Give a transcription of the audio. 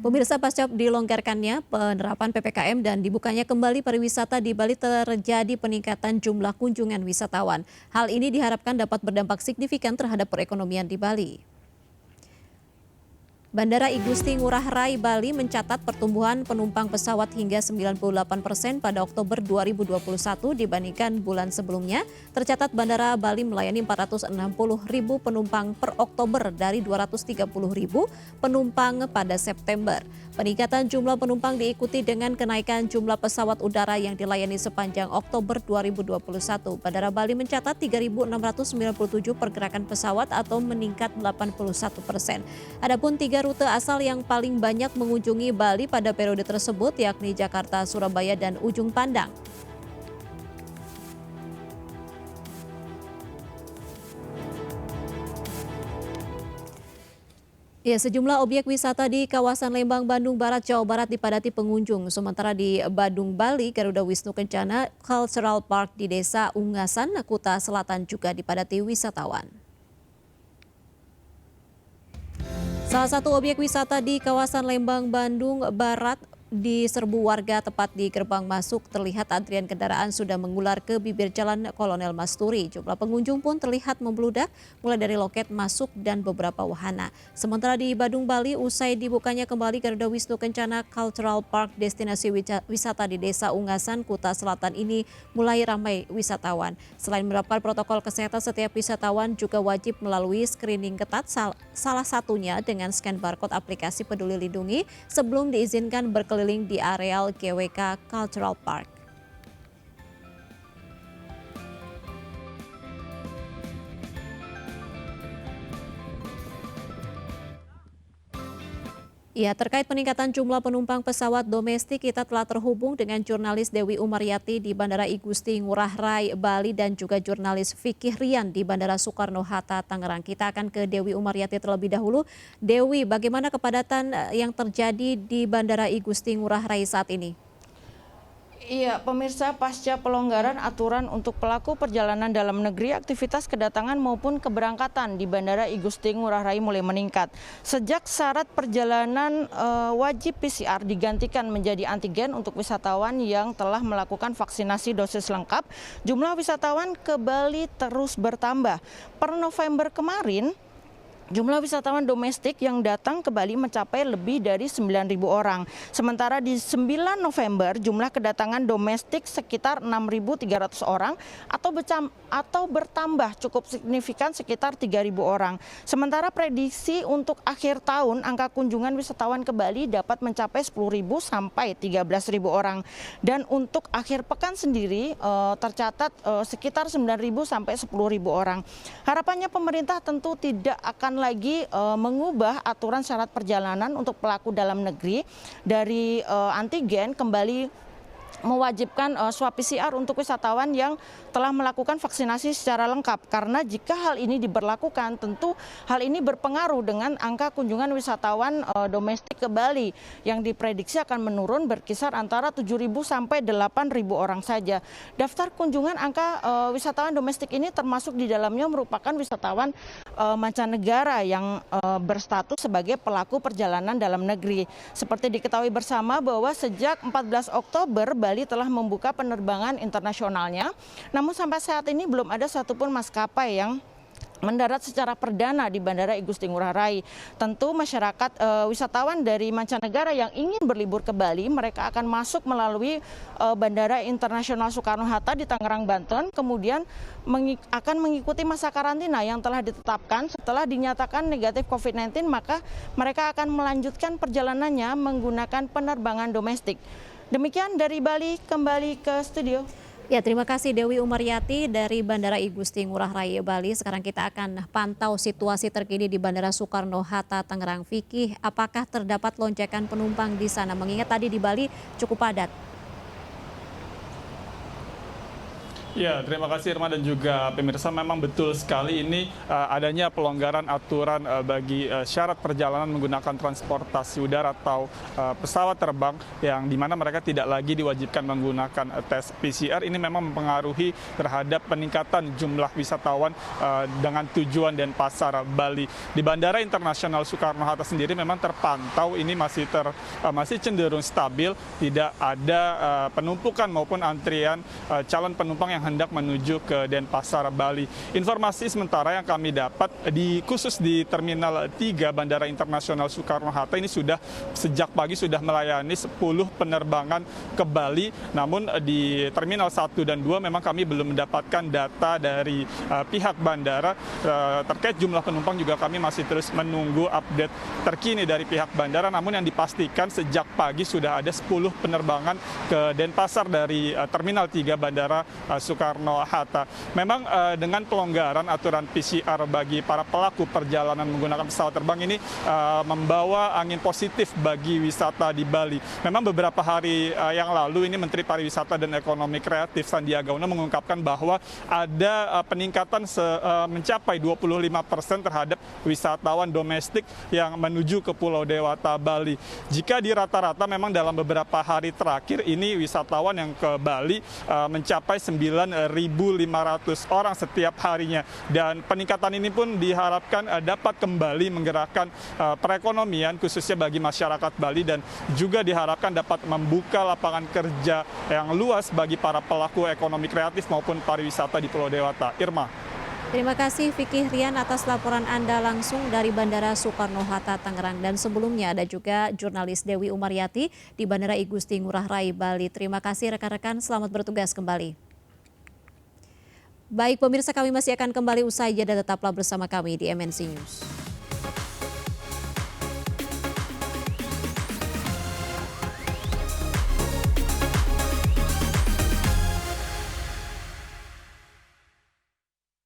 Pemirsa, pasca dilonggarkannya penerapan PPKM dan dibukanya kembali pariwisata di Bali terjadi peningkatan jumlah kunjungan wisatawan. Hal ini diharapkan dapat berdampak signifikan terhadap perekonomian di Bali. Bandara I Gusti Ngurah Rai Bali mencatat pertumbuhan penumpang pesawat hingga 98% pada Oktober 2021 dibandingkan bulan sebelumnya. Tercatat Bandara Bali melayani 460.000 penumpang per Oktober dari 230.000 penumpang pada September. Peningkatan jumlah penumpang diikuti dengan kenaikan jumlah pesawat udara yang dilayani sepanjang Oktober 2021. Bandara Bali mencatat 3.697 pergerakan pesawat atau meningkat 81%. Adapun 3 rute asal yang paling banyak mengunjungi Bali pada periode tersebut yakni Jakarta, Surabaya, dan Ujung Pandang. Ya, sejumlah objek wisata di kawasan Lembang, Bandung Barat, Jawa Barat dipadati pengunjung. Sementara di Badung, Bali, Garuda Wisnu Kencana Cultural Park di Desa Ungasan, Kuta Selatan juga dipadati wisatawan. Salah satu objek wisata di kawasan Lembang, Bandung Barat diserbu warga tepat di gerbang masuk. Terlihat antrian kendaraan sudah mengular ke bibir jalan Kolonel Masturi. Jumlah pengunjung pun terlihat membludak mulai dari loket masuk dan beberapa wahana. Sementara di Badung, Bali, usai dibukanya kembali Garuda Wisnu Kencana Cultural Park, destinasi wisata di Desa Ungasan, Kuta Selatan ini mulai ramai wisatawan. Selain menerapkan protokol kesehatan, setiap wisatawan juga wajib melalui screening ketat, salah satunya dengan scan barcode aplikasi Peduli Lindungi sebelum diizinkan berkeliling di areal GWK Cultural Park. Ya, terkait peningkatan jumlah penumpang pesawat domestik, kita telah terhubung dengan jurnalis Dewi Umaryati di Bandara I Gusti Ngurah Rai, Bali, dan juga jurnalis Fikih Rian di Bandara Soekarno-Hatta, Tangerang. Kita akan ke Dewi Umaryati terlebih dahulu. Dewi, bagaimana kepadatan yang terjadi di Bandara I Gusti Ngurah Rai saat ini? Iya, pemirsa, pasca pelonggaran aturan untuk pelaku perjalanan dalam negeri, aktivitas kedatangan maupun keberangkatan di Bandara I Gusti Ngurah Rai mulai meningkat. Sejak syarat perjalanan wajib PCR digantikan menjadi antigen untuk wisatawan yang telah melakukan vaksinasi dosis lengkap, jumlah wisatawan ke Bali terus bertambah. Per November kemarin, jumlah wisatawan domestik yang datang ke Bali mencapai lebih dari 9.000 orang. Sementara di 9 November jumlah kedatangan domestik sekitar 6.300 orang atau bertambah cukup signifikan sekitar 3.000 orang. Sementara prediksi untuk akhir tahun angka kunjungan wisatawan ke Bali dapat mencapai 10.000 sampai 13.000 orang. Dan untuk akhir pekan sendiri tercatat sekitar 9.000 sampai 10.000 orang. Harapannya pemerintah tentu tidak akan lagi mengubah aturan syarat perjalanan untuk pelaku dalam negeri dari antigen kembali mewajibkan swab PCR untuk wisatawan yang telah melakukan vaksinasi secara lengkap. Karena jika hal ini diberlakukan, tentu hal ini berpengaruh dengan angka kunjungan wisatawan domestik ke Bali yang diprediksi akan menurun berkisar antara 7.000 sampai 8.000 orang saja. Daftar kunjungan angka wisatawan domestik ini termasuk di dalamnya merupakan wisatawan mancanegara yang berstatus sebagai pelaku perjalanan dalam negeri. Seperti diketahui bersama bahwa sejak 14 Oktober Bali telah membuka penerbangan internasionalnya, namun sampai saat ini belum ada satupun maskapai yang mendarat secara perdana di Bandara I Gusti Ngurah Rai. Tentu masyarakat wisatawan dari mancanegara yang ingin berlibur ke Bali, mereka akan masuk melalui Bandara Internasional Soekarno-Hatta di Tangerang, Banten, kemudian akan mengikuti masa karantina yang telah ditetapkan. Setelah dinyatakan negatif COVID-19, maka mereka akan melanjutkan perjalanannya menggunakan penerbangan domestik. Demikian dari Bali, kembali ke studio. Ya, terima kasih Dewi Umaryati dari Bandara I Gusti Ngurah Rai, Bali. Sekarang kita akan pantau situasi terkini di Bandara Soekarno-Hatta, Tangerang. Fikih, apakah terdapat lonjakan penumpang di sana? Mengingat tadi di Bali cukup padat. Ya, terima kasih Irma dan juga pemirsa. Memang betul sekali ini adanya pelonggaran aturan bagi syarat perjalanan menggunakan transportasi udara atau pesawat terbang yang dimana mereka tidak lagi diwajibkan menggunakan tes PCR. Ini memang mempengaruhi terhadap peningkatan jumlah wisatawan dengan tujuan Denpasar, Bali. Di Bandara Internasional Soekarno-Hatta sendiri memang terpantau ini masih cenderung stabil, tidak ada penumpukan maupun antrian calon penumpang yang hendak menuju ke Denpasar, Bali. Informasi sementara yang kami dapat khusus di Terminal 3 Bandara Internasional Soekarno-Hatta ini sejak pagi sudah melayani 10 penerbangan ke Bali. Namun di Terminal 1 dan 2 memang kami belum mendapatkan data dari pihak bandara terkait jumlah penumpang, juga kami masih terus menunggu update terkini dari pihak bandara. Namun yang dipastikan sejak pagi sudah ada 10 penerbangan ke Denpasar dari Terminal 3 Bandara Soekarno-Hatta. Memang dengan pelonggaran aturan PCR bagi para pelaku perjalanan menggunakan pesawat terbang ini membawa angin positif bagi wisata di Bali. Memang beberapa hari yang lalu ini Menteri Pariwisata dan Ekonomi Kreatif Sandiaga Uno mengungkapkan bahwa ada peningkatan mencapai 25% terhadap wisatawan domestik yang menuju ke Pulau Dewata, Bali. Jika di rata-rata memang dalam beberapa hari terakhir ini wisatawan yang ke Bali mencapai 9.500 orang setiap harinya, dan peningkatan ini pun diharapkan dapat kembali menggerakkan perekonomian khususnya bagi masyarakat Bali, dan juga diharapkan dapat membuka lapangan kerja yang luas bagi para pelaku ekonomi kreatif maupun pariwisata di Pulau Dewata. Irma. Terima kasih Vicky Rian atas laporan Anda langsung dari Bandara Soekarno-Hatta, Tangerang. Dan sebelumnya ada juga jurnalis Dewi Umaryati di Bandara I Gusti Ngurah Rai, Bali. Terima kasih rekan-rekan, selamat bertugas kembali. Baik pemirsa, kami masih akan kembali usai jeda, tetaplah bersama kami di MNC News.